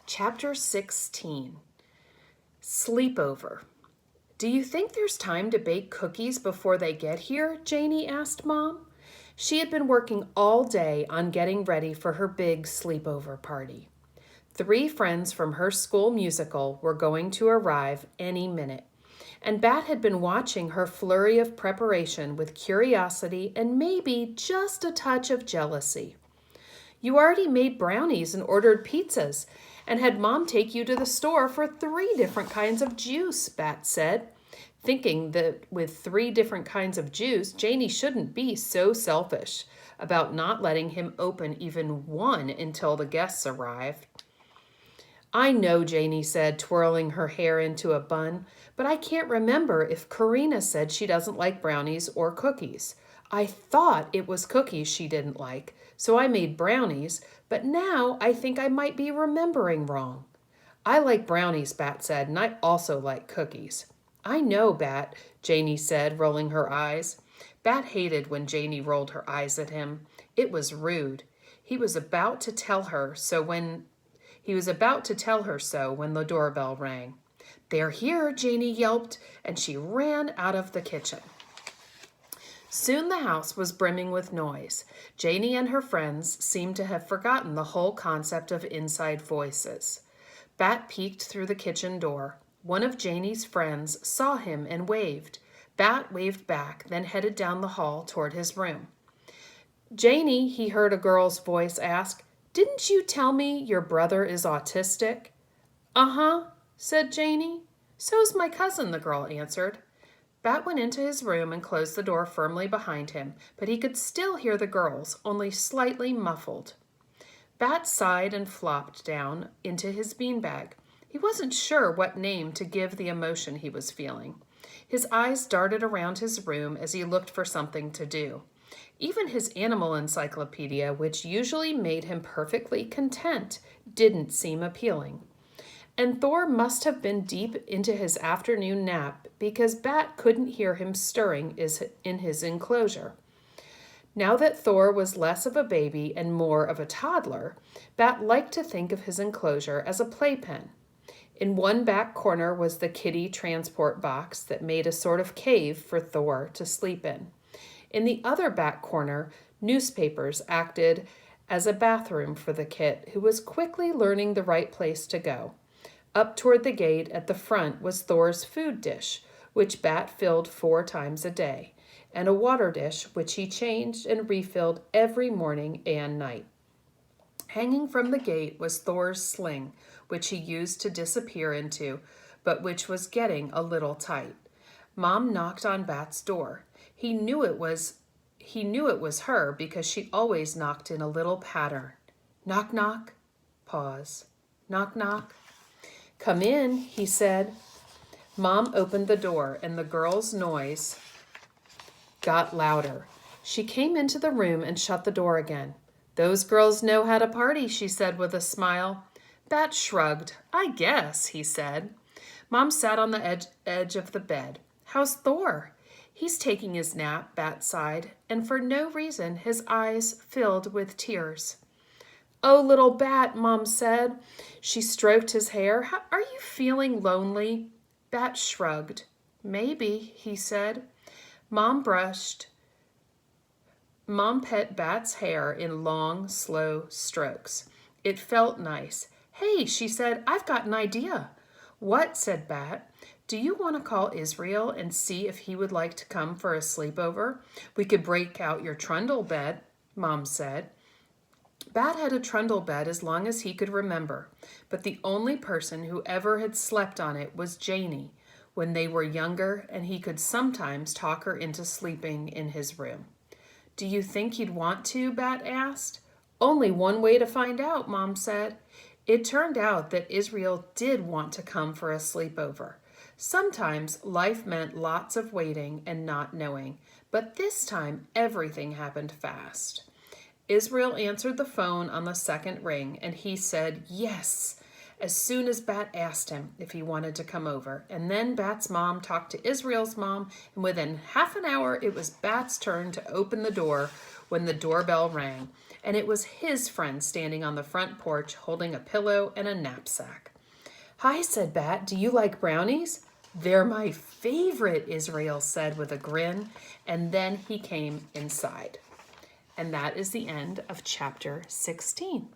Chapter 16, Sleepover. Do you think there's time to bake cookies before they get here? Janie asked Mom. She had been working all day on getting ready for her big sleepover party. 3 friends from her school musical were going to arrive any minute, and Bat had been watching her flurry of preparation with curiosity and maybe just a touch of jealousy. You already made brownies and ordered pizzas, and had Mom take you to the store for 3 different kinds of juice, Bat said, thinking that with 3 different kinds of juice, Janie shouldn't be so selfish about not letting him open even one until the guests arrived. I know, Janie said, twirling her hair into a bun, but I can't remember if Karina said she doesn't like brownies or cookies. I thought it was cookies she didn't like, so I made brownies, but now I think I might be remembering wrong. I like brownies, Bat said, and I also like cookies. I know, Bat, Janie said, rolling her eyes. Bat hated when Janie rolled her eyes at him. It was rude. He was about to tell her so when the doorbell rang. They're here, Janie yelped, and she ran out of the kitchen. Soon the house was brimming with noise. Janie and her friends seemed to have forgotten the whole concept of inside voices. Bat peeked through the kitchen door. One of Janie's friends saw him and waved. Bat waved back, then headed down the hall toward his room. Janie, he heard a girl's voice ask, didn't you tell me your brother is autistic? Uh-huh, said Janie. So's my cousin, the girl answered. Bat went into his room and closed the door firmly behind him, but he could still hear the girls, only slightly muffled. Bat sighed and flopped down into his beanbag. He wasn't sure what name to give the emotion he was feeling. His eyes darted around his room as he looked for something to do. Even his animal encyclopedia, which usually made him perfectly content, didn't seem appealing. And Thor must have been deep into his afternoon nap because Bat couldn't hear him stirring in his enclosure. Now that Thor was less of a baby and more of a toddler, Bat liked to think of his enclosure as a playpen. In one back corner was the kitty transport box that made a sort of cave for Thor to sleep in. In the other back corner, newspapers acted as a bathroom for the kit, who was quickly learning the right place to go. Up toward the gate at the front was Thor's food dish, which Bat filled 4 times a day, and a water dish which he changed and refilled every morning and night. Hanging from the gate was Thor's sling, which he used to disappear into, but which was getting a little tight. Mom knocked on Bat's door. He knew it was her because she always knocked in a little pattern. Knock, knock. Pause. Knock, knock. Come in, he said. Mom opened the door, and the girl's noise got louder. She came into the room and shut the door again. Those girls know how to party, she said with a smile. Bat shrugged. I guess, he said. Mom sat on the edge of the bed. How's Thor? He's taking his nap, Bat sighed, and for no reason his eyes filled with tears. Oh, little Bat, Mom said. She stroked his hair. Are you feeling lonely? Bat shrugged. Maybe, he said. Mom pet Bat's hair in long, slow strokes. It felt nice. Hey, she said, I've got an idea. What? Said Bat. Do you want to call Israel and see if he would like to come for a sleepover? We could break out your trundle bed, Mom said. Bat had a trundle bed as long as he could remember, but the only person who ever had slept on it was Janie when they were younger, and he could sometimes talk her into sleeping in his room. Do you think you'd want to? Bat asked. Only one way to find out, Mom said. It turned out that Israel did want to come for a sleepover. Sometimes life meant lots of waiting and not knowing, but this time everything happened fast. Israel answered the phone on the second ring, and he said yes, as soon as Bat asked him if he wanted to come over. And then Bat's mom talked to Israel's mom, and within half an hour it was Bat's turn to open the door when the doorbell rang. and it was his friend standing on the front porch holding a pillow and a knapsack. "Hi," said Bat. "Do you like brownies?" "They're my favorite," Israel said with a grin, and then he came inside. And that is the end of chapter 16.